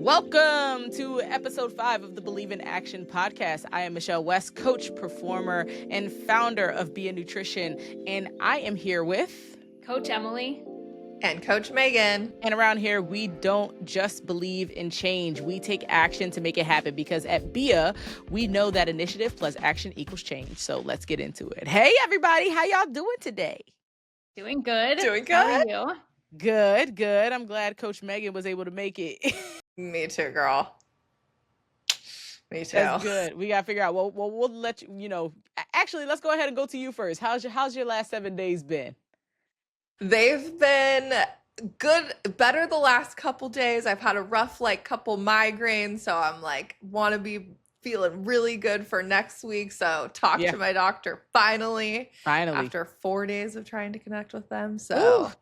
Welcome to episode 5 of the Believe in Action podcast. I am Michelle West, coach, performer, and founder of Be a Nutrition. And I am here with Coach Emily and Coach Megan. And around here, we don't just believe in change. We take action to make it happen because at BIA, we know that initiative plus action equals change. So let's get into it. Hey, everybody. How y'all doing today? Doing good. Doing good. How are you? Good. I'm glad Coach Megan was able to make it. Me too, girl. Me too. That's good. We got to figure out. Well, we'll let you, actually, let's go ahead and go to you first. How's your last 7 days been? They've been good, better the last couple days. I've had a rough, couple migraines. So I'm want to be feeling really good for next week. So talk to my doctor finally. After 4 days of trying to connect with them. So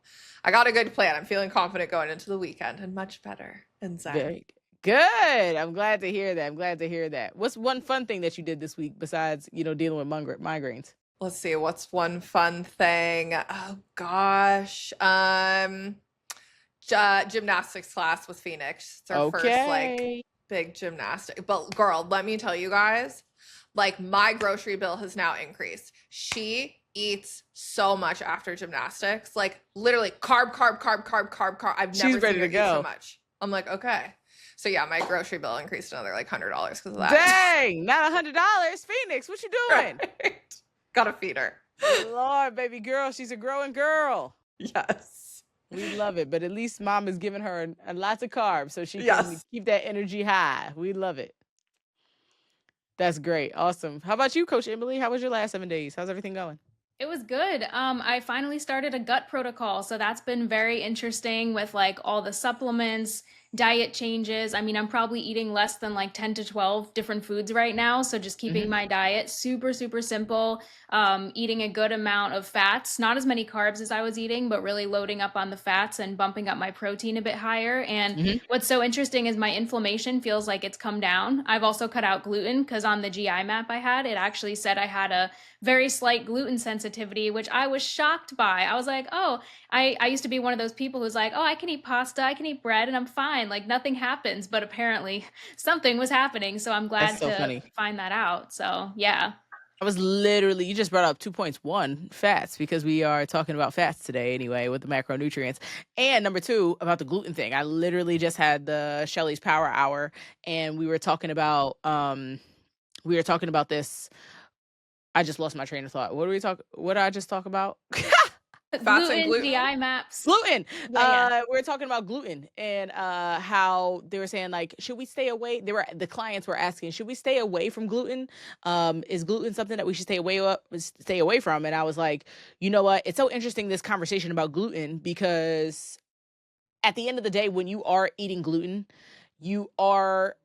I got a good plan. I'm feeling confident going into the weekend and much better inside. Good. I'm glad to hear that. What's one fun thing that you did this week besides, dealing with migraines? Let's see. What's one fun thing? Oh gosh. Gymnastics class with Phoenix. It's our first big gymnastic. But girl, let me tell you guys, my grocery bill has now increased. She eats so much after gymnastics, literally carb. I've never seen her eat so much. I'm like, okay. So yeah, my grocery bill increased another $100 because of that. Dang, not $100. Phoenix, what you doing? Right. Gotta feed her. Lord, baby girl, she's a growing girl. Yes. We love it, but at least mom is giving her lots of carbs so she can keep that energy high. We love it. That's great. Awesome. How about you, Coach Emily? How was your last 7 days? How's everything going? It was good. I finally started a gut protocol. So that's been very interesting with all the supplements, diet changes. I mean, I'm probably eating less than 10 to 12 different foods right now. So just keeping my diet super, super simple, eating a good amount of fats, not as many carbs as I was eating, but really loading up on the fats and bumping up my protein a bit higher. And what's so interesting is my inflammation feels like it's come down. I've also cut out gluten because on the GI map I had, it actually said I had a very slight gluten sensitivity, which I was shocked by. I was like, oh, I used to be one of those people who's like, oh, I can eat pasta, I can eat bread, and I'm fine. Nothing happens. But apparently something was happening. So I'm glad to find that out. So yeah. I was literally, you just brought up 2 points. 1, fats, because we are talking about fats today anyway with the macronutrients. And number 2, about the gluten thing. I literally just had the Shelley's Power Hour and we were talking about this. I just lost my train of thought. What did I just talk about? Fats and gluten. GI maps. Gluten. We were talking about gluten and how they were saying should we stay away? The clients were asking, should we stay away from gluten? Is gluten something that we should stay away from? And I was like, you know what? It's so interesting, this conversation about gluten, because at the end of the day, when you are eating gluten, you are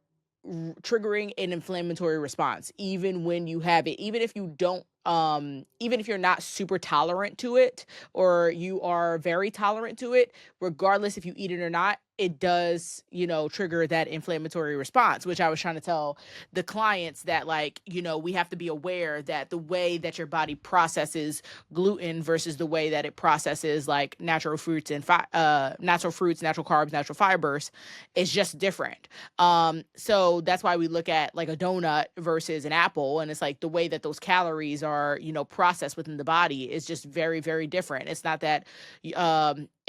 triggering an inflammatory response, even when you have it, even if you don't, even if you're not super tolerant to it, or you are very tolerant to it, regardless if you eat it or not, it does, trigger that inflammatory response, which I was trying to tell the clients that we have to be aware that the way that your body processes gluten versus the way that it processes natural fruits, natural carbs, natural fibers is just different. So that's why we look at a donut versus an apple. And it's the way that those calories are, processed within the body is just very, very different. It's not that,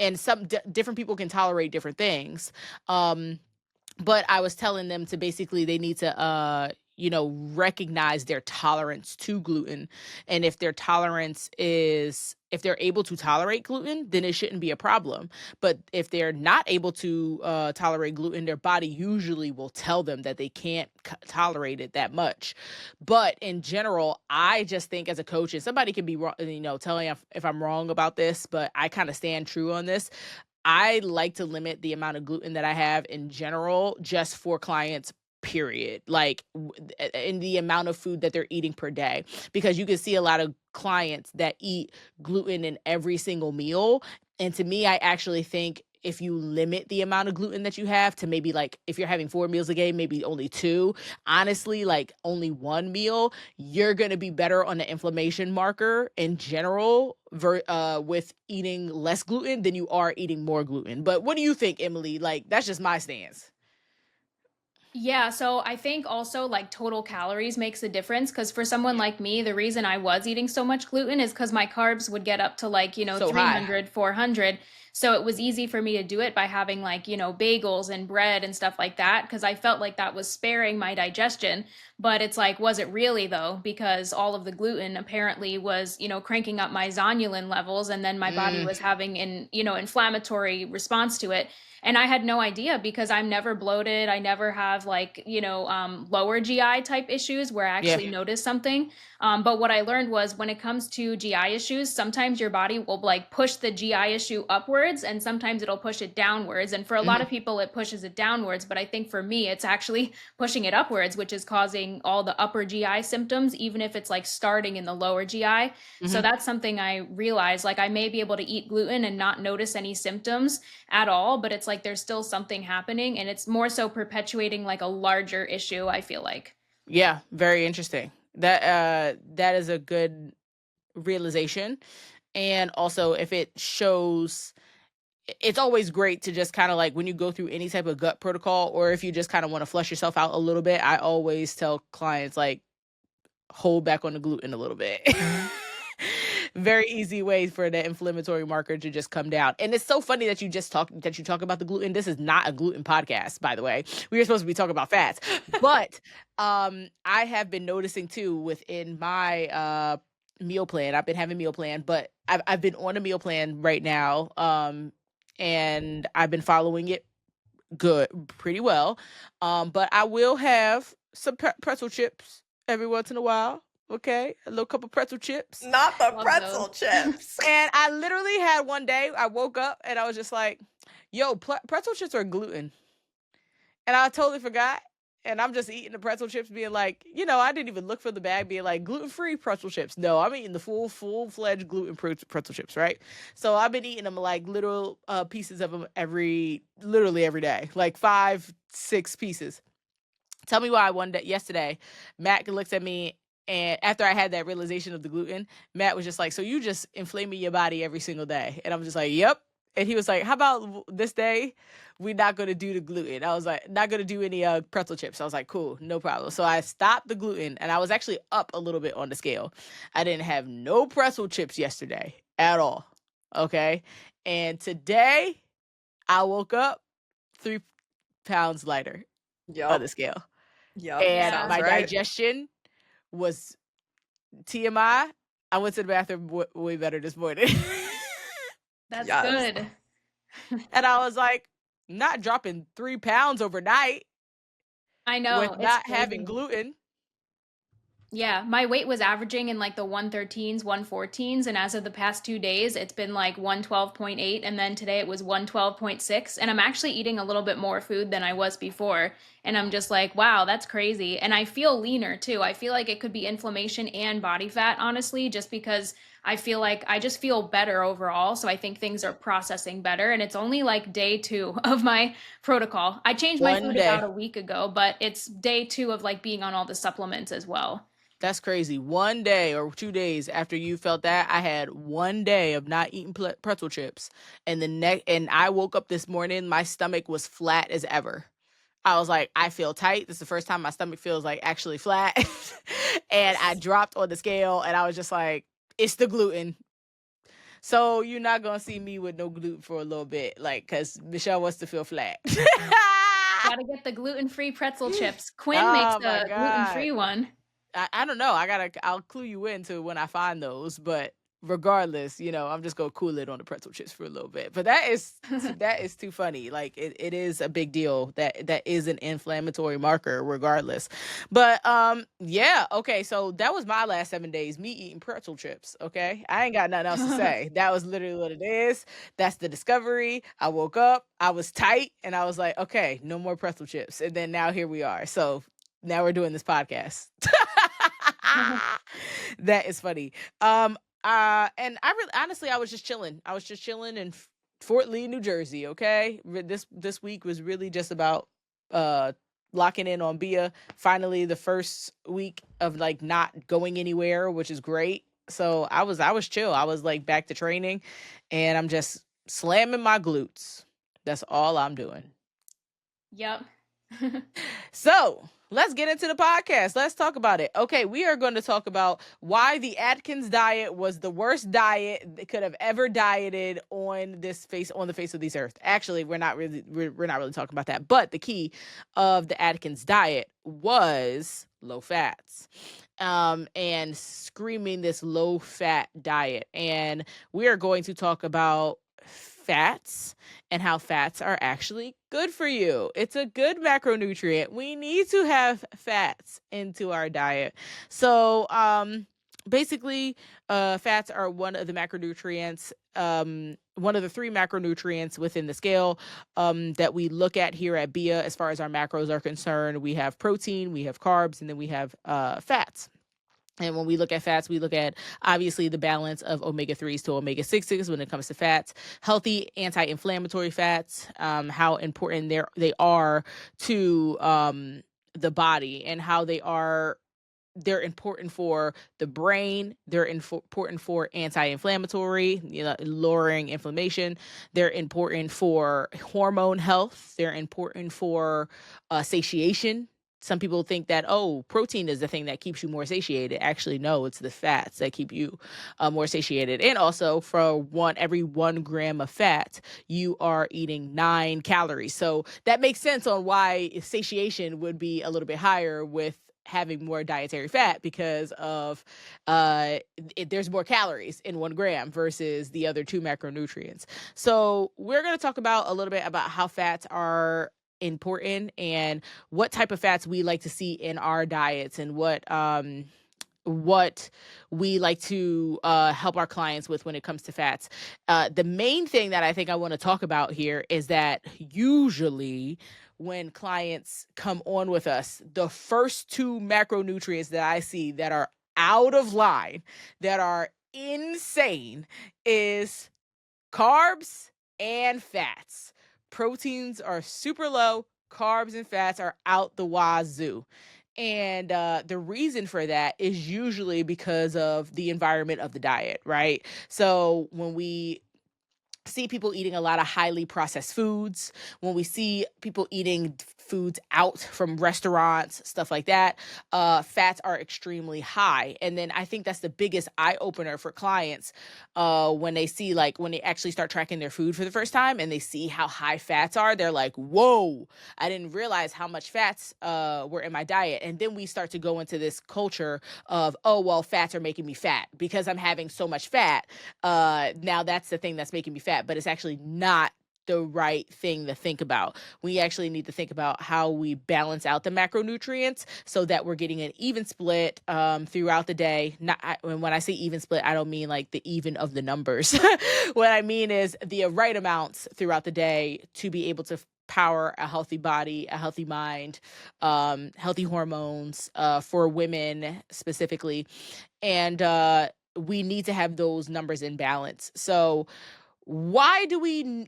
and some different people can tolerate different things. But I was telling them to basically, they need to, recognize their tolerance to gluten. And if their tolerance is, if they're able to tolerate gluten, then it shouldn't be a problem. But if they're not able to tolerate gluten, their body usually will tell them that they can't tolerate it that much. But in general, I just think as a coach, and somebody can be wrong, tell me if I'm wrong about this, but I kind of stand true on this. I like to limit the amount of gluten that I have in general, just for clients, period, in the amount of food that they're eating per day, because you can see a lot of clients that eat gluten in every single meal. And to me, I actually think if you limit the amount of gluten that you have to maybe if you're having 4 meals a day, maybe only 2, honestly, only 1 meal, you're going to be better on the inflammation marker in general with eating less gluten than you are eating more gluten. But what do you think, Emily? That's just my stance. Yeah, so I think also like total calories makes a difference because for someone like me, the reason I was eating so much gluten is because my carbs would get up to like, So high. 300, 400. So it was easy for me to do it by having like, bagels and bread and stuff like that because I felt like that was sparing my digestion. But it's like, was it really though? Because all of the gluten apparently was, cranking up my zonulin levels and then my body Mm, was having an, inflammatory response to it. And I had no idea because I'm never bloated. I never have like, lower GI type issues where I yeah. actually notice something. But what I learned was when it comes to GI issues, sometimes your body will like push the GI issue upwards and sometimes it'll push it downwards. And for a lot Hmm. of people, it pushes it downwards. But I think for me, it's actually pushing it upwards, which is causing all the upper GI symptoms, even if it's like starting in the lower GI. So Hmm. that's something I realized like I may be able to eat gluten and not notice any symptoms at all, but it's like there's still something happening and it's more so perpetuating like a larger issue, I feel like. Yeah, very interesting. That is a good realization. And also if it shows, it's always great to just kind of like when you go through any type of gut protocol, or if you just kind of want to flush yourself out a little bit, I always tell clients like hold back on the gluten a little bit. Very easy way for the inflammatory marker to just come down. And it's so funny that you talk about the gluten. This is not a gluten podcast, by the way. We were supposed to be talking about fats. But I have been noticing too within my meal plan. I've been having meal plan, but I've been on a meal plan right now. And I've been following it pretty well. But I will have some pretzel chips every once in a while. Okay, a little couple pretzel chips. Not the Love those. pretzel chips. And I literally had one day I woke up and I was just like, "Yo, pretzel chips are gluten," and I totally forgot. And I'm just eating the pretzel chips, being like, I didn't even look for the bag, being like gluten-free pretzel chips. No, I'm eating the full-fledged pretzel chips, right? So I've been eating them like little pieces of them literally every day, like 5, 6 pieces. Tell me why one day yesterday, Matt looks at me, and after I had that realization of the gluten, Matt was just like, "So you just inflaming your body every single day?" And I'm just like, "Yep." And he was like, "How about this day? We're not gonna do the gluten." I was like, "Not gonna do any pretzel chips." I was like, "Cool, no problem." So I stopped the gluten, and I was actually up a little bit on the scale. I didn't have no pretzel chips yesterday at all. Okay, and today I woke up 3 pounds lighter on the Yep. scale. Yep. And Yeah, Sounds my right. digestion was TMI. I went to the bathroom way better this morning. that's Yes. good. And I was like, not dropping 3 pounds overnight I know, with it's not having crazy. gluten. Yeah, my weight was averaging in like the 113s, 114s, and as of the past 2 days, it's been like 112.8, and then today it was 112.6. And I'm actually eating a little bit more food than I was before. And I'm just like, wow, that's crazy. And I feel leaner too. I feel like it could be inflammation and body fat, honestly, just because I feel like I just feel better overall. So I think things are processing better. And it's only like day two of my protocol. I changed my One food about day. a week ago, but it's day two of like being on all the supplements as well. That's crazy. One day or 2 days after you felt that, I had one day of not eating pretzel chips. And and I woke up this morning, my stomach was flat as ever. I was like, I feel tight. This is the first time my stomach feels like actually flat. And I dropped on the scale and I was just like, it's the gluten. So you're not gonna see me with no gluten for a little bit, like, cause Michelle wants to feel flat. Gotta get the gluten-free pretzel chips. Quinn makes Oh my a god. gluten-free one. I don't know. I'll clue you into when I find those, but regardless, I'm just gonna cool it on the pretzel chips for a little bit. But that is too funny. Like it is a big deal. That is an inflammatory marker, regardless. But yeah, okay. So that was my last 7 days, me eating pretzel chips. Okay. I ain't got nothing else to say. That was literally what it is. That's the discovery. I woke up, I was tight, and I was like, okay, no more pretzel chips. And then now here we are. So now we're doing this podcast. That is funny. And I really honestly I was just chilling. I was just chilling in Fort Lee, New Jersey, okay? This week was really just about uh locking in on Bia. Finally the first week of like not going anywhere, which is great. So I was chill. I was like back to training and I'm just slamming my glutes. That's all I'm doing. Yep. So let's get into the podcast. Let's talk about it. Okay, we are going to talk about why the Atkins diet was the worst diet that could have ever dieted on the face of this earth. Actually, we're not really talking about that. But the key of the Atkins diet was low fats. And screaming this low fat diet. And we are going to talk about fats and how fats are actually good for you. It's a good macronutrient. We need to have fats into our diet. So, basically, fats are one of the macronutrients, one of the 3 macronutrients within the scale that we look at here at BIA as far as our macros are concerned. We have protein, we have carbs, and then we have fats. And when we look at fats, we look at obviously the balance of omega-3s to omega-6s when it comes to fats, healthy anti-inflammatory fats, how important they are to the body, and how they're important for the brain. They're important for anti-inflammatory, lowering inflammation. They're important for hormone health. They're important for satiation. Some people think that, protein is the thing that keeps you more satiated. Actually, no, it's the fats that keep you more satiated. And also, for every 1 gram of fat, you are eating 9 calories. So that makes sense on why satiation would be a little bit higher with having more dietary fat, because of there's more calories in 1 gram versus the other 2 macronutrients. So we're going to talk about a little bit about how fats are important and what type of fats we like to see in our diets, and what we like to help our clients with when it comes to fats. The main thing that I think I want to talk about here is that usually when clients come on with us, the first 2 macronutrients that I see that are out of line, that are insane, is carbs and fats. Proteins are super low, carbs and fats are out the wazoo. And the reason for that is usually because of the environment of the diet, right? So when we see people eating a lot of highly processed foods, when we see people eating foods out from restaurants, stuff like that, fats are extremely high. And then I think that's the biggest eye opener for clients when they see, when they actually start tracking their food for the first time and they see how high fats are. They're like, whoa, I didn't realize how much fats were in my diet. And then we start to go into this culture of, oh, well, fats are making me fat because I'm having so much fat. Now that's the thing that's making me fat, but it's actually not the right thing to think about. We actually need to think about how we balance out the macronutrients so that we're getting an even split throughout the day. When I say even split, I don't mean like the even of the numbers. What I mean is the right amounts throughout the day to be able to power a healthy body, a healthy mind, healthy hormones for women specifically. And we need to have those numbers in balance. So why do we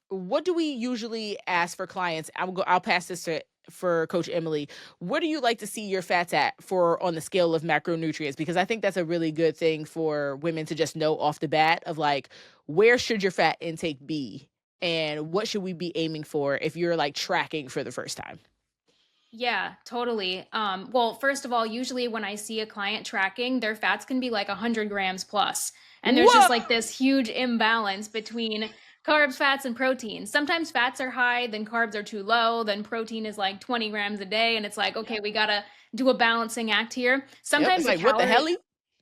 what do we usually ask for clients? I'll pass this for Coach Emily. What do you like to see your fats at for on the scale of macronutrients? Because I think that's a really good thing for women to just know off the bat of, like, where should your fat intake be and what should we be aiming for if you're like tracking for the first time? Yeah, totally. Well, first of all, usually when I see a client tracking, their fats can be like 100 grams plus. And there's Whoa! just like this huge imbalance between carbs, fats, and protein. Sometimes fats are high, then carbs are too low, then protein is like 20 grams a day. And it's like, okay, we got to do a balancing act here. Yep. Sometimes It's the like, what the hell?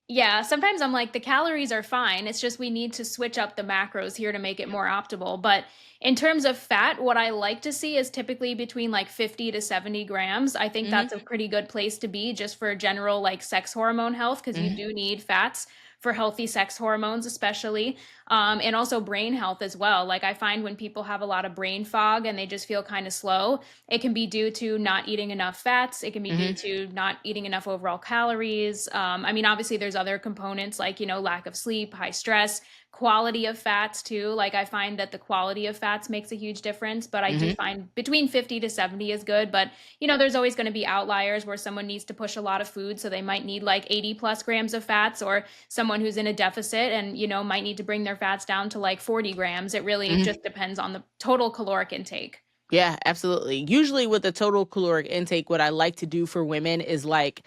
yeah, sometimes I'm like, the calories are fine. It's just we need to switch up the macros here to make it more optimal. But in terms of fat, what I like to see is typically between like 50 to 70 grams. I think Mm-hmm. that's a pretty good place to be just for general like sex hormone health, because you Mm-hmm. do need fats for healthy sex hormones, especially, and also brain health as well. Like I find when people have a lot of brain fog and they just feel kind of slow, it can be due to not eating enough fats. It can be due Mm-hmm. to not eating enough overall calories. I mean, obviously, there's other components like, lack of sleep, high stress, quality of fats too. Like I find that the quality of fats makes a huge difference, but I do Mm-hmm. find between 50 to 70 is good. But, there's always going to be outliers where someone needs to push a lot of food. So they might need like 80 plus grams of fats, or someone who's in a deficit and, might need to bring their fats down to like 40 grams. It really Mm-hmm. just depends on the total caloric intake. Yeah, absolutely. Usually with the total caloric intake, what I like to do for women is like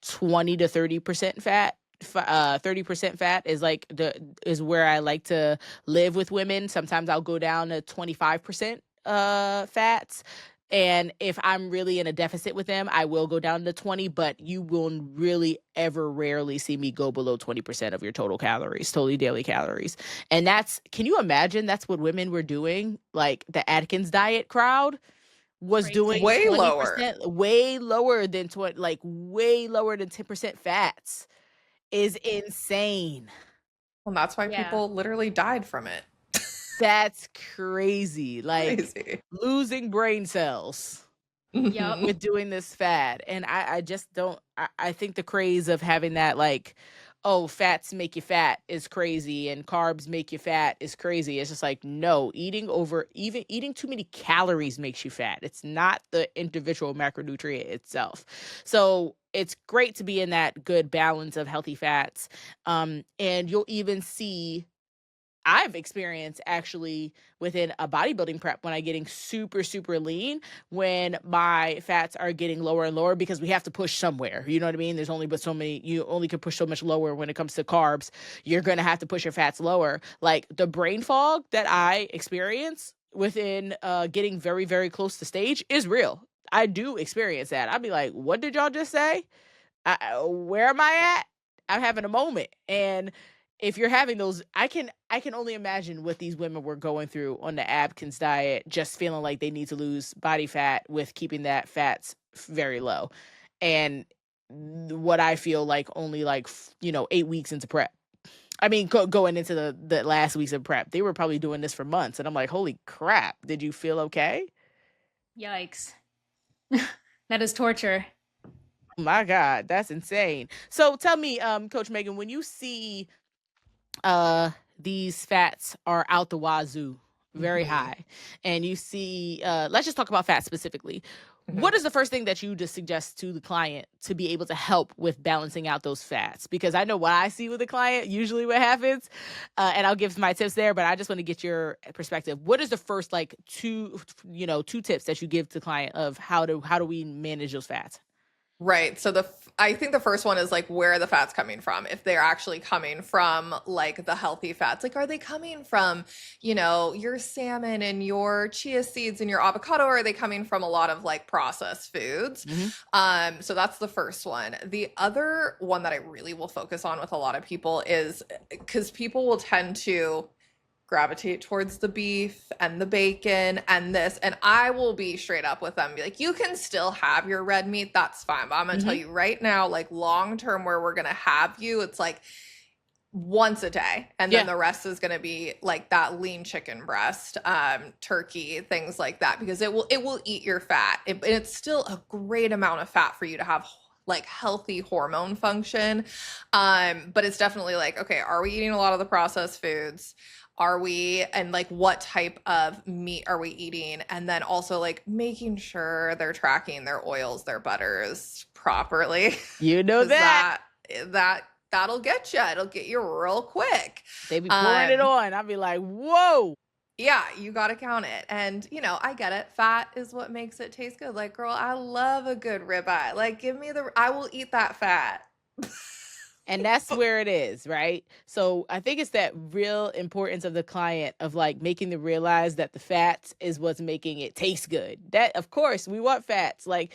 20 to 30% fat. 30% fat is like is where I like to live with women. Sometimes I'll go down to 25% fats. And if I'm really in a deficit with them, I will go down to 20, but you will really ever rarely see me go below 20% of your total calories, totally daily calories. And can you imagine that's what women were doing? Like the Atkins diet crowd was doing Crazy. Way lower. 20%, way lower than 20, like way lower than 10% fats is insane. And that's why Yeah. people literally died from it. That's crazy. Like Crazy. losing brain cells Yep. Mhm. with doing this fad. And I just don't, I think the craze of having that, like, oh, fats make you fat is crazy and carbs make you fat is crazy. It's just like, no, even eating too many calories makes you fat. It's not the individual macronutrient itself. So it's great to be in that good balance of healthy fats. And you'll even see I've experienced actually within a bodybuilding prep when I getting super, super lean, when my fats are getting lower and lower because we have to push somewhere. You know what I mean? There's only but so many, you only can push so much lower when it comes to carbs. You're going to have to push your fats lower. Like the brain fog that I experience within getting very, very close to stage is real. I do experience that. I'd be like, what did y'all just say? Where am I at? I'm having a moment. And if you're having those, I can only imagine what these women were going through on the Atkins diet, just feeling like they need to lose body fat with keeping that fats very low. And what I feel like only like 8 weeks into prep. I mean, going into the last weeks of prep, they were probably doing this for months, and I'm like, holy crap! Did you feel okay? Yikes. That is torture. My God, that's insane. So tell me, Coach Megan, when you see these fats are out the wazoo, very Mhm. high, and you see, let's just talk about fat specifically. Mhm. What is the first thing that you just suggest to the client to be able to help with balancing out those fats? Because I know what I see with the client, usually what happens, and I'll give my tips there, but I just want to get your perspective. What is the first like two tips that you give to the client of how do we manage those fats? Right. So I think the first one is like where are the fats coming from? If they're actually coming from like the healthy fats, like are they coming from, your salmon and your chia seeds and your avocado, or are they coming from a lot of like processed foods? Hmm. So that's the first one. The other one that I really will focus on with a lot of people is because people will tend to gravitate towards the beef and the bacon and this, and I will be straight up with them, be like, you can still have your red meat, that's fine, but I'm gonna tell Hmm. you right now, like long term, where we're gonna have you, it's like once a day, and then Yeah. the rest is gonna be like that lean chicken breast, turkey, things like that, because it will eat your fat, and it's still a great amount of fat for you to have like healthy hormone function. But it's definitely like, okay, are we eating a lot of the processed foods? Are we, and like what type of meat are we eating? And then also like making sure they're tracking their oils, their butters properly. You know Because that. that'll get you. It'll get you real quick. They be pouring it Um, on. I'll be like, whoa. yeah, you got to count it. And, I get it. Fat is what makes it taste good. Like, girl, I love a good ribeye. Like, I will eat that fat. And that's where it is, right? So I think it's that real importance of the client of like making them realize that the fats is what's making it taste good. That, of course, we want fats. Like,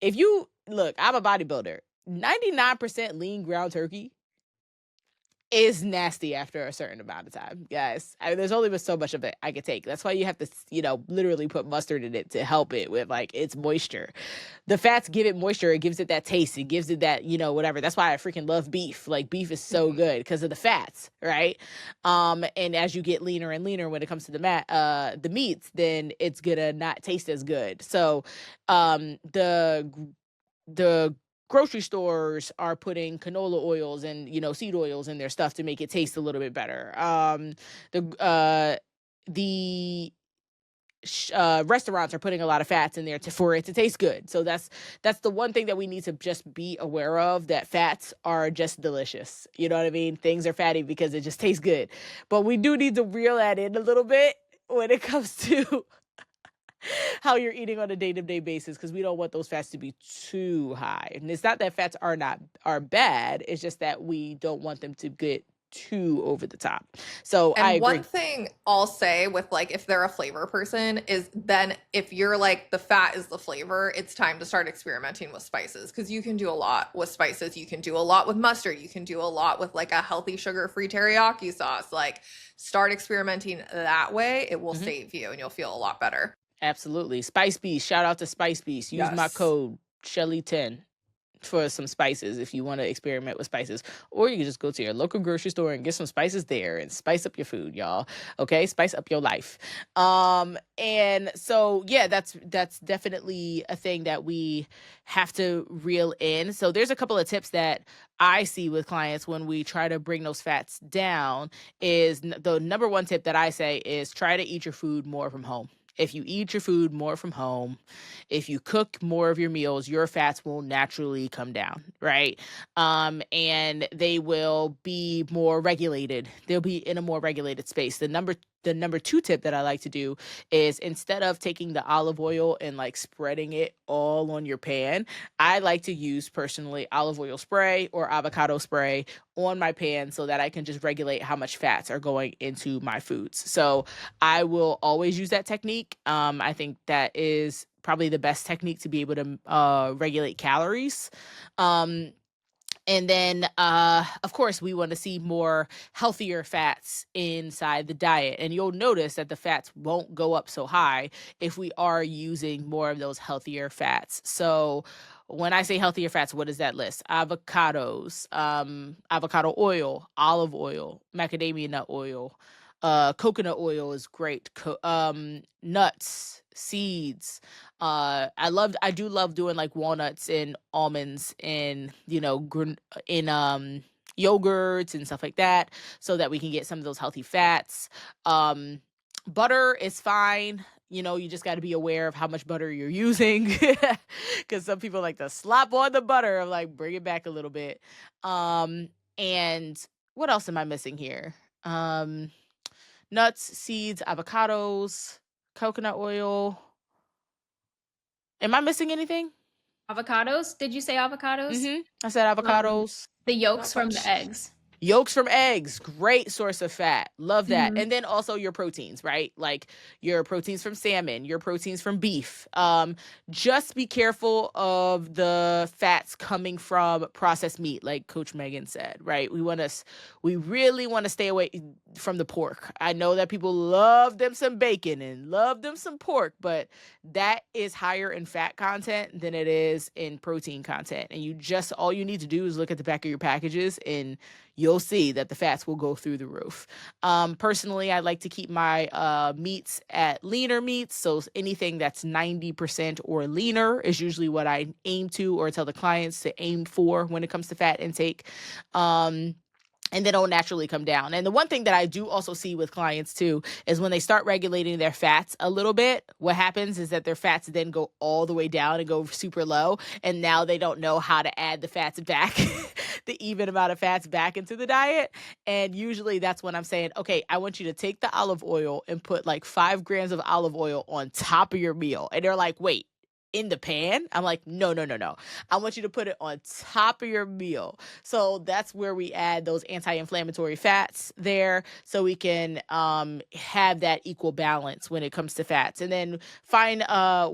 if you look, I'm a bodybuilder, 99% lean ground turkey is nasty after a certain amount of time, guys. There's only but so much of it I could take. That's why you have to, literally put mustard in it to help it with like its moisture. The fats give it moisture. It gives it that taste. It gives it that, whatever. That's why I freaking love beef. Like beef is so Mhm. good because of the fats, right? And as you get leaner and leaner when it comes to the meats, then it's gonna not taste as good. So, the grocery stores are putting canola oils and seed oils in their stuff to make it taste a little bit better. The restaurants are putting a lot of fats in there for it to taste good. So that's the one thing that we need to just be aware of, that fats are just delicious. You know what I mean? Things are fatty because it just tastes good. But we do need to reel that in a little bit when it comes to how you're eating on a day-to-day basis, because we don't want those fats to be too high. And it's not that fats are bad, it's just that we don't want them to get too over the top. So I And one agree. thing I'll say with like if they're a flavor person is then if you're like the fat is the flavor, it's time to start experimenting with spices because you can do a lot with spices. You can do a lot with mustard. You can do a lot with like a healthy sugar-free teriyaki sauce. Like start experimenting that way. It will Mhm. save you and you'll feel a lot better. Absolutely. Spice Beast. Shout out to Spice Beast. Use my Yes. code Shelly10 for some spices if you want to experiment with spices. Or you can just go to your local grocery store and get some spices there and spice up your food, y'all. Okay? Spice up your life. And so yeah, that's definitely a thing that we have to reel in. So there's a couple of tips that I see with clients when we try to bring those fats down is the number one tip that I say is try to eat your food more from home. If you eat your food more from home, if you cook more of your meals, your fats will naturally come down, right? And they will be more regulated. They'll be in a more regulated space. The number two tip that I like to do is instead of taking the olive oil and like spreading it all on your pan, I like to use personally olive oil spray or avocado spray on my pan so that I can just regulate how much fats are going into my foods. So I will always use that technique. I think that is probably the best technique to be able to regulate calories. Um, and then, of course, we want to see more healthier fats inside the diet. And you'll notice that the fats won't go up so high if we are using more of those healthier fats. So, when I say healthier fats, what is that list? Avocados, avocado oil, olive oil, macadamia nut oil, coconut oil is great. Nuts, seeds, I do love doing like walnuts and almonds and in yogurts and stuff like that so that we can get some of those healthy fats. um Butter is fine. You just got to be aware of how much butter you're using because some people like to slop on the butter. I'm like, bring it back a little bit. And what else am I missing here? Nuts, seeds, avocados, coconut oil. Am I missing anything? Avocados? Did you say avocados? I said Um, avocados. the Not yolks from the much. eggs. Yolks from eggs, great source of fat. Love that. Mhm. And then also your proteins, right? Like your proteins from salmon, your proteins from beef. Just be careful of the fats coming from processed meat, like Coach Megan said, right? We really want to stay away from the pork. I know that people love them some bacon and love them some pork, but that is higher in fat content than it is in protein content. And all you need to do is look at the back of your packages and you'll see that the fats will go through the roof. Personally, I like to keep my meats at leaner meats. So anything that's 90% or leaner is usually what I aim to or tell the clients to aim for when it comes to fat intake. And then it'll naturally come down. And the one thing that I do also see with clients too is when they start regulating their fats a little bit, what happens is that their fats then go all the way down and go super low. And now they don't know how to add the fats back, the even amount of fats back into the diet. And usually that's when I'm saying, okay, I want you to take the olive oil and put like 5 grams of olive oil on top of your meal. And they're like, wait, in the pan? I'm like, no, no, no, no. I want you to put it on top of your meal. So that's where we add those anti-inflammatory fats there so we can have that equal balance when it comes to fats. And then find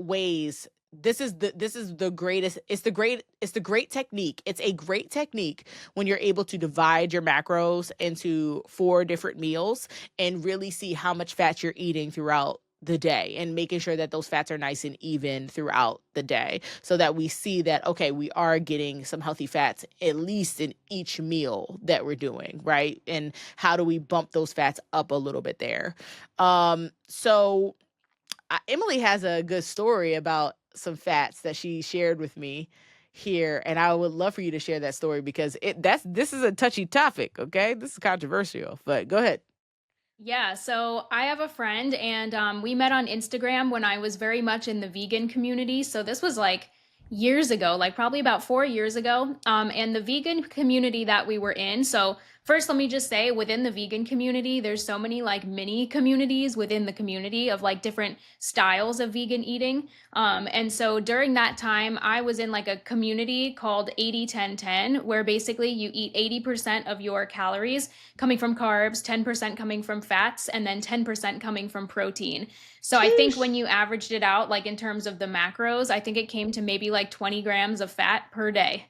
ways. This is the greatest. It's the great technique. It's a great technique when you're able to divide your macros into 4 different meals and really see how much fat you're eating throughout the day and making sure that those fats are nice and even throughout the day so that we see that, okay, we are getting some healthy fats at least in each meal that we're doing, right? And how do we bump those fats up a little bit there? So Emily has a good story about some fats that she shared with me here, and I would love for you to share that story because this is a touchy topic, okay? This is controversial, but go ahead. Yeah, so I have a friend and we met on Instagram when I was very much in the vegan community. So this was like years ago, like probably about 4 years ago. And the vegan community that we were in, so First, let me just say within the vegan community, there's so many like mini communities within the community of like different styles of vegan eating. And so during that time, I was in like a community called 80-10-10, where basically you eat 80% of your calories coming from carbs, 10% coming from fats, and then 10% coming from protein. So I think when Sheesh. you averaged it out, like in terms of the macros, I think it came to maybe like 20 grams of fat per day.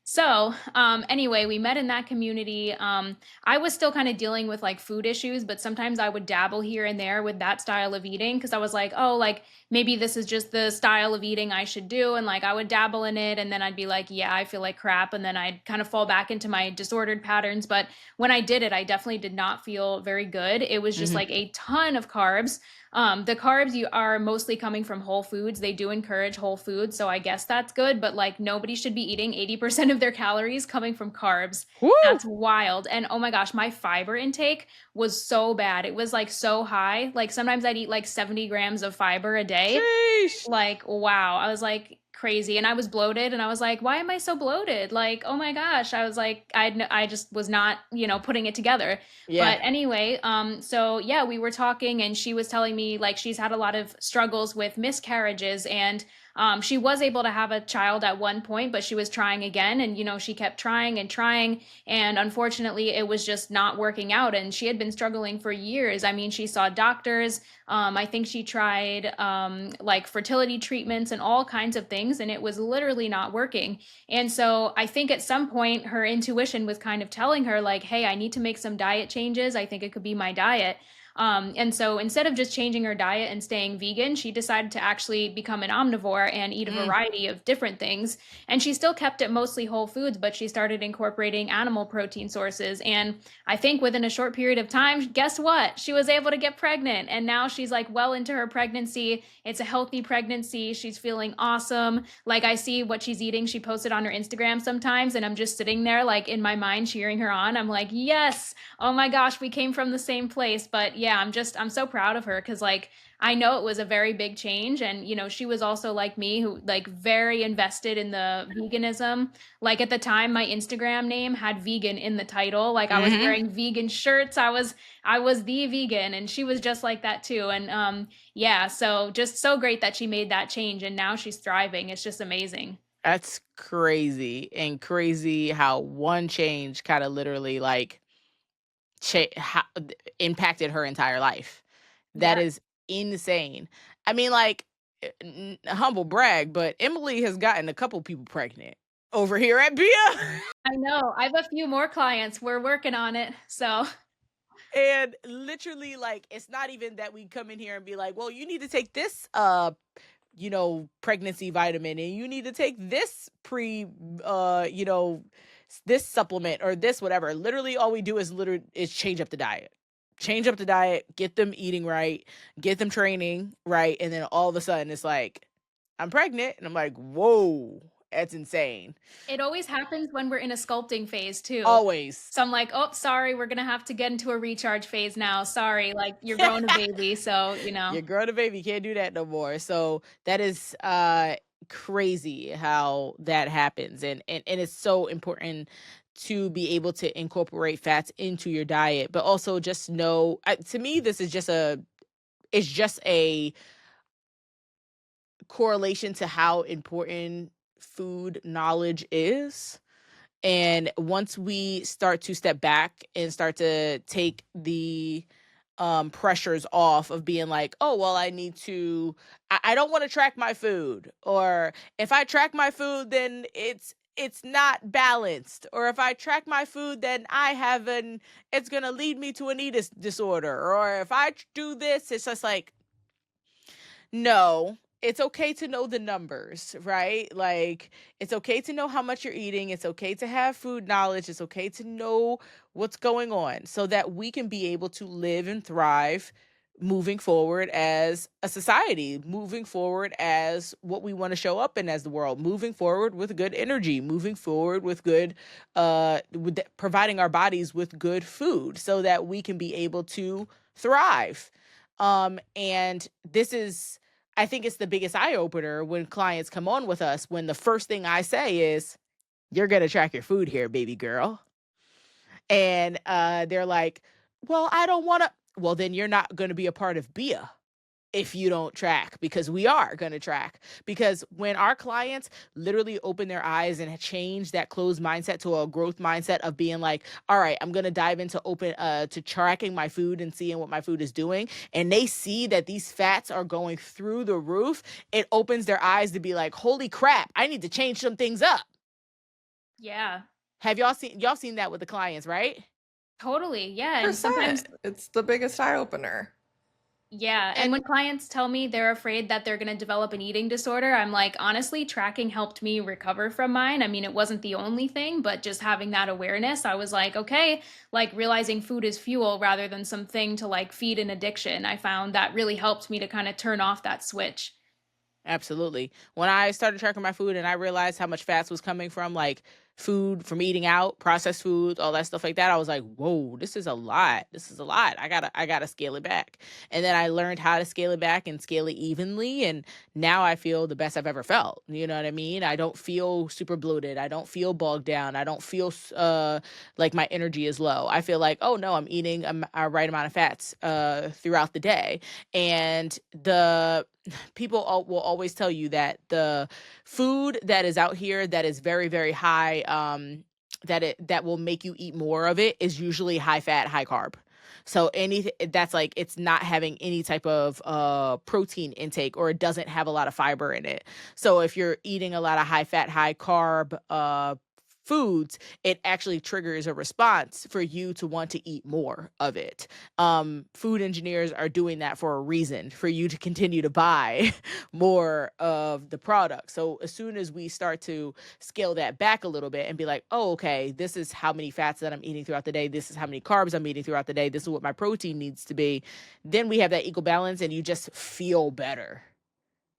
So, anyway, we met in that community. I was still kind of dealing with like food issues, but sometimes I would dabble here and there with that style of eating because I was like, oh, like maybe this is just the style of eating I should do. And like I would dabble in it and then I'd be like, yeah, I feel like crap. And then I'd kind of fall back into my disordered patterns. But when I did it, I definitely did not feel very good. It was just Hmm. like a ton of carbs. The carbs you are mostly coming from whole foods. They do encourage whole foods, so I guess that's good, but like nobody should be eating 80% of their calories coming from carbs. Woo! That's wild. And oh my gosh, my fiber intake was so bad. It was like so high. Like sometimes I'd eat like 70 grams of fiber a day. Sheesh. Like, wow. I was like crazy and I was bloated and I was like, why am I so bloated? Like, oh my gosh. I was like, I just was not, putting it together. Yeah. But anyway, so yeah, we were talking and she was telling me like she's had a lot of struggles with miscarriages and she was able to have a child at one point, but she was trying again and she kept trying and trying and unfortunately it was just not working out and she had been struggling for years. I mean, she saw doctors. I think she tried like fertility treatments and all kinds of things, and it was literally not working. And so I think at some point her intuition was kind of telling her, like, hey, I need to make some diet changes. I think it could be my diet. And so instead of just changing her diet and staying vegan, she decided to actually become an omnivore and eat a Mm. variety of different things. And she still kept it mostly whole foods, but she started incorporating animal protein sources. And I think within a short period of time, guess what? She was able to get pregnant. And now she's like well into her pregnancy. It's a healthy pregnancy. She's feeling awesome. Like I see what she's eating. She posted on her Instagram sometimes, and I'm just sitting there, like in my mind, cheering her on. I'm like, yes, oh my gosh, we came from the same place. But yeah, I'm so proud of her because like I know it was a very big change. And, she was also like me, who like very invested in the veganism. Like at the time, my Instagram name had vegan in the title. Like I was Hmm. wearing vegan shirts. I was the vegan and she was just like that too. And yeah, so just so great that she made that change and now she's thriving. It's just amazing. That's crazy, and crazy how one change kind of literally like impacted her entire life. That Yeah. is insane. I mean, like, humble brag, but Emily has gotten a couple people pregnant over here at Bia. I know. I have a few more clients. We're working on it. So And literally, like, it's not even that we come in here and be like, well, you need to take this pregnancy vitamin, and you need to take this this supplement or this whatever. Literally all we do is change up the diet. Change up the diet, get them eating right, get them training right, and then all of a sudden it's like, I'm pregnant, and I'm like, whoa, that's insane. it always happens when we're in a sculpting phase too. Always. So I'm like, oh, sorry, we're gonna have to get into a recharge phase now. Sorry, like you're growing a baby. So, You're growing a baby, can't do that no more. So that is crazy how that happens. And it's so important to be able to incorporate fats into your diet, but also just know, to me this is just a correlation to how important food knowledge is. And once we start to step back and start to take the pressures off of being like, oh, well, I don't want to track my food, or if I track my food, then it's not balanced, or if I track my food, then it's going to lead me to an eating disorder, or if I do this, it's just like, no, it's okay to know the numbers, right? Like, it's okay to know how much you're eating. It's okay to have food knowledge. It's okay to know what's going on so that we can be able to live and thrive moving forward as a society, moving forward as what we want to show up in as the world, moving forward with good energy, moving forward with good, providing our bodies with good food so that we can be able to thrive. And this is, I think it's the biggest eye opener when clients come on with us, when the first thing I say is, you're going to track your food here, baby girl. And they're like, well, I don't want to. Well, then you're not going to be a part of BIA if you don't track, because we are going to track. Because when our clients literally open their eyes and change that closed mindset to a growth mindset of being like, all right, I'm going to dive into to tracking my food and seeing what my food is doing, and they see that these fats are going through the roof, it opens their eyes to be like, holy crap, I need to change some things up. Yeah. Have y'all seen that with the clients, right? Totally. Yeah. And sometimes, 100%. It's the biggest eye opener. yeah. And And when clients tell me they're afraid that they're going to develop an eating disorder, I'm like, honestly, tracking helped me recover from mine. I mean, it wasn't the only thing, but just having that awareness, I was like, okay, like realizing food is fuel rather than something to like feed an addiction. I found that really helped me to kind of turn off that switch. absolutely. When I started tracking my food and I realized how much fats was coming from like food from eating out, processed foods, all that stuff like that, I was like, whoa, this is a lot. This is a lot. I gotta scale it back. And then I learned how to scale it back and scale it evenly. And now I feel the best I've ever felt. You know what I mean? I don't feel super bloated. I don't feel bogged down. I don't feel like my energy is low. I feel like, oh no, I'm eating a right amount of fats throughout the day. And the people will always tell you that the food that is out here that is very, very high, that will make you eat more of it, is usually high fat, high carb. So anything that's like, it's not having any type of protein intake, or it doesn't have a lot of fiber in it. So if you're eating a lot of high fat, high carb foods, it actually triggers a response for you to want to eat more of it. Food engineers are doing that for a reason, for you to continue to buy more of the product. So as soon as we start to scale that back a little bit and be like, oh, okay, this is how many fats that I'm eating throughout the day, this is how many carbs I'm eating throughout the day, this is what my protein needs to be, then we have that equal balance and you just feel better.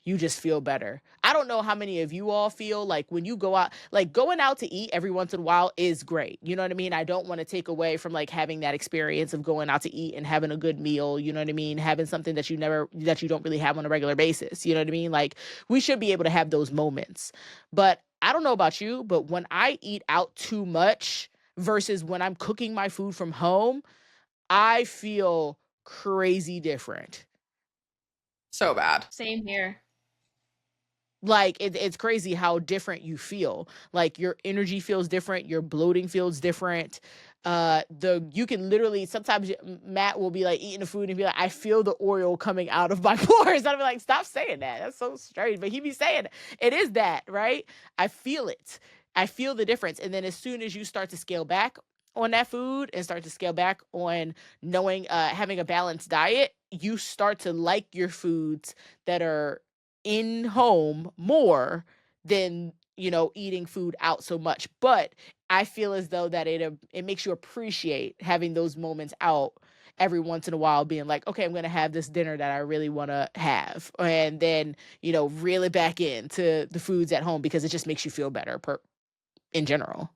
You just feel better. I don't know how many of you all feel like when you go out, like going out to eat every once in a while is great. You know what I mean? I don't want to take away from like having that experience of going out to eat and having a good meal. You know what I mean? Having something that you don't really have on a regular basis. You know what I mean? Like, we should be able to have those moments. But I don't know about you, but when I eat out too much versus when I'm cooking my food from home, I feel crazy different. So bad. Same here. Like, it's crazy how different you feel. Like, your energy feels different, your bloating feels different. You can literally sometimes, Matt will be like eating the food and be like, I feel the oil coming out of my pores. I'll be like, stop saying that, that's so strange, but he be saying it is that, right? I feel it. I feel the difference. And then as soon as you start to scale back on that food and start to scale back on knowing, having a balanced diet, you start to like your foods that are in home more than, eating food out so much. But I feel as though that it makes you appreciate having those moments out every once in a while, being like, okay, I'm going to have this dinner that I really want to have, and then, reel it back into the foods at home, because it just makes you feel better in general.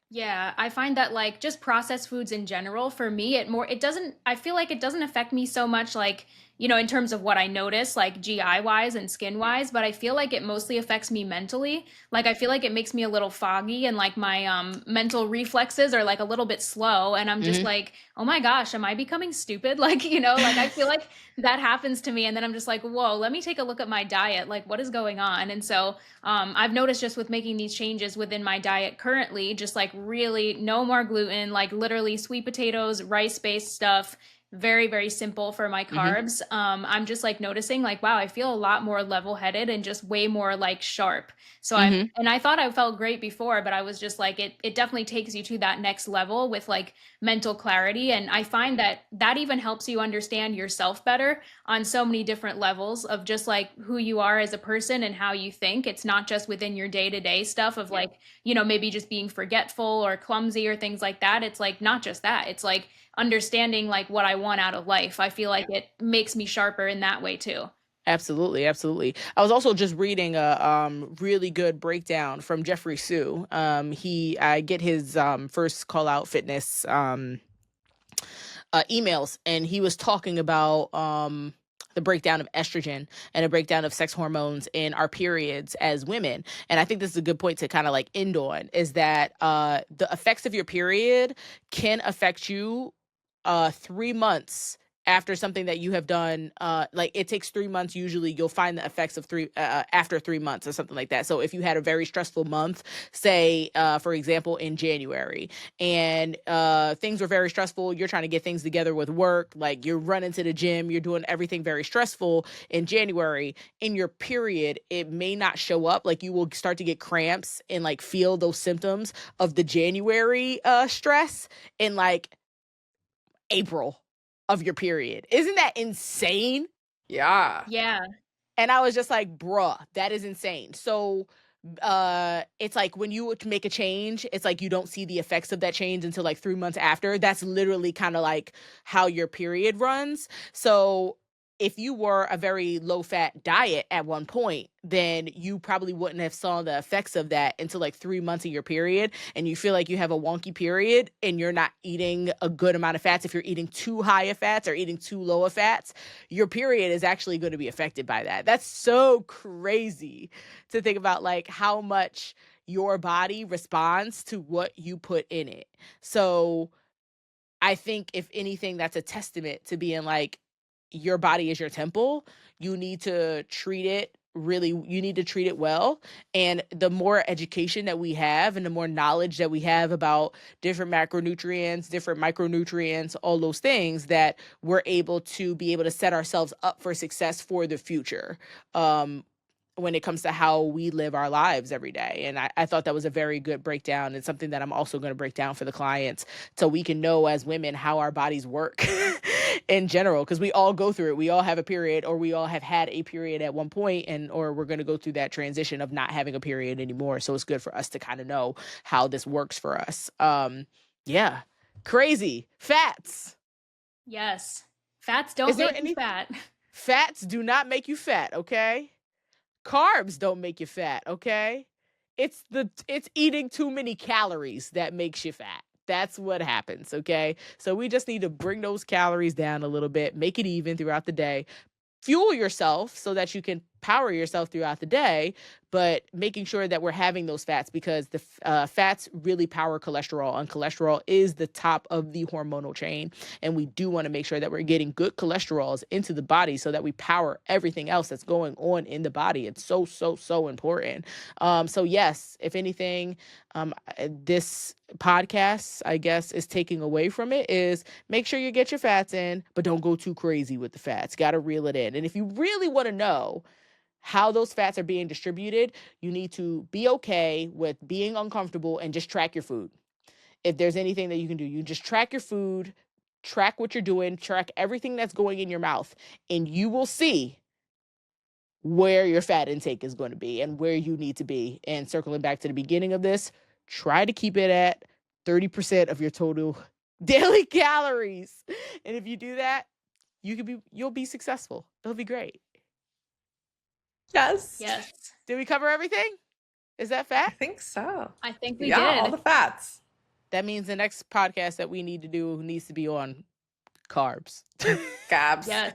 Yeah, I find that like just processed foods in general, for me, it doesn't, I feel like it doesn't affect me so much like, in terms of what I notice, like GI wise and skin wise, but I feel like it mostly affects me mentally. Like I feel like it makes me a little foggy and like my mental reflexes are like a little bit slow and I'm just Hmm. like, "Oh my gosh, am I becoming stupid?" Like, like I feel like that happens to me and then I'm just like, "Whoa, let me take a look at my diet. Like what is going on?" And so I've noticed just with making these changes within my diet currently, just like really no more gluten, like literally sweet potatoes, rice based stuff, very, very simple for my Hmm. carbs. I'm just like noticing, like, wow, I feel a lot more level headed and just way more like sharp. So Hmm. and I thought I felt great before, but I was just like, it definitely takes you to that next level with like mental clarity. And I find that that even helps you understand yourself better on so many different levels of just like who you are as a person and how you think. It's not just within your day to day stuff of like, maybe just being forgetful or clumsy or things like that. It's like not just that. It's like understanding like what I want out of life. I feel like it makes me sharper in that way too. Absolutely, absolutely. I was also just reading a really good breakdown from Jeffrey Sue. I get his first call out fitness emails, and he was talking about the breakdown of estrogen and a breakdown of sex hormones in our periods as women. And I think this is a good point to kind of like end on, is that the effects of your period can affect you 3 months after something that you have done. Like it takes 3 months. Usually you'll find the effects of after 3 months or something like that. So if you had a very stressful month, say, for example, in January, and things were very stressful, you're trying to get things together with work, like you're running to the gym, you're doing everything very stressful in January, in your period, it may not show up. Like you will start to get cramps and like feel those symptoms of the January stress in like April of your period. Isn't that insane? Yeah. Yeah. And I was just like, bruh, that is insane. So it's like when you make a change, it's like you don't see the effects of that change until like 3 months after. That's literally kind of like how your period runs. So if you were a very low fat diet at one point, then you probably wouldn't have saw the effects of that until like 3 months of your period. And you feel like you have a wonky period and you're not eating a good amount of fats. If you're eating too high of fats or eating too low of fats, your period is actually going to be affected by that. That's so crazy to think about, like how much your body responds to what you put in it. So I think if anything, that's a testament to being like, your body is your temple. You need to treat it you need to treat it well. And the more education that we have and the more knowledge that we have about different macronutrients, different micronutrients, all those things, that we're able to set ourselves up for success for the future. When it comes to how we live our lives every day. And I thought that was a very good breakdown, and something that I'm also going to break down for the clients, so we can know as women how our bodies work in general, because we all go through it. We all have a period, or we all have had a period at one point, or we're going to go through that transition of not having a period anymore. So it's good for us to kind of know how this works for us. Yeah. Crazy. Fats. Yes. Fats Is don't there make you any fat. Fats do not make you fat, okay? Carbs don't make you fat, okay? It's eating too many calories that makes you fat. That's what happens, okay? So we just need to bring those calories down a little bit, make it even throughout the day. Fuel yourself so that you can power yourself throughout the day, but making sure that we're having those fats, because the fats really power cholesterol, and cholesterol is the top of the hormonal chain. And we do want to make sure that we're getting good cholesterols into the body so that we power everything else that's going on in the body. It's so, so, so important. So yes, if anything, this podcast, I guess, is taking away from it is make sure you get your fats in, but don't go too crazy with the fats. Got to reel it in. And if you really want to know how those fats are being distributed, you need to be okay with being uncomfortable and just track your food. If there's anything that you can do, you just track your food, track what you're doing, track everything that's going in your mouth, and you will see where your fat intake is going to be and where you need to be. And circling back to the beginning of this, try to keep it at 30% of your total daily calories. And if you do that, you'll be successful. It'll be great. Yes. Yes. Did we cover everything? Is that I fat? think so. I think we Yeah, did. all the fats. That means the next podcast that we need to do needs to be on carbs. Gabs. Yes.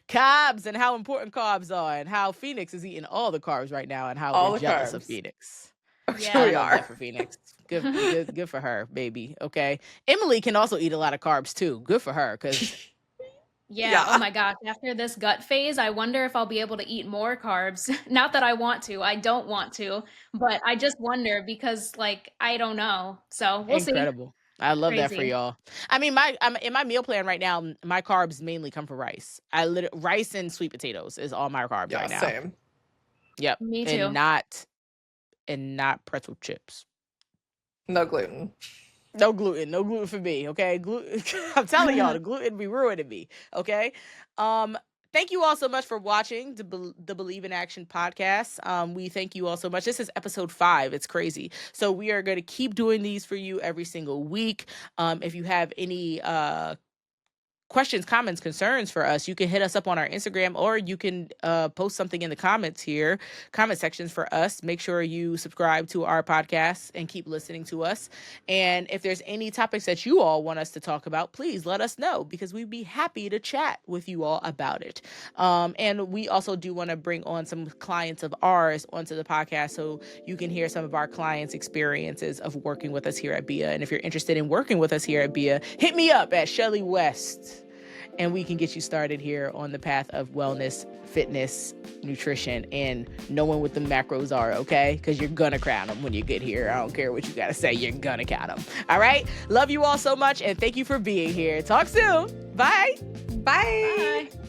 Carbs, and how important carbs are, and how Phoenix is eating all the carbs right now, and how All we're the jealous of carbs. Phoenix. Yeah. I We love are. that for Phoenix. Good for her, baby. Okay. Emily can also eat a lot of carbs too. Good for her, because Yeah. Oh my gosh. After this gut phase, I wonder if I'll be able to eat more carbs. Not that I want to. I don't want to, but I just wonder because, like, I don't know. So we'll see. incredible. I love that for Crazy. y'all. I mean, I'm in my meal plan right now. My carbs mainly come from rice. Rice and sweet potatoes is all my carbs Yeah, right now. same. Yep. Me And too. not pretzel chips. No gluten. No gluten. No gluten for me. Okay. Gluten. I'm telling y'all, the gluten be ruining me. Okay. Thank you all so much for watching the Believe in Action podcast. We thank you all so much. This is episode 5. It's crazy. So we are going to keep doing these for you every single week. If you have any questions, comments, concerns for us, you can hit us up on our Instagram, or you can post something in the comment sections for us. Make sure you subscribe to our podcast and keep listening to us. And if there's any topics that you all want us to talk about, please let us know, because we'd be happy to chat with you all about it. And we also do want to bring on some clients of ours onto the podcast, so you can hear some of our clients' experiences of working with us here at BIA. And if you're interested in working with us here at BIA, hit me up at Shelly West, and we can get you started here on the path of wellness, fitness, nutrition, and knowing what the macros are, okay? Because you're gonna count them when you get here. I don't care what you gotta say, you're gonna count them. All right? Love you all so much, and thank you for being here. Talk soon. Bye. Bye. Bye.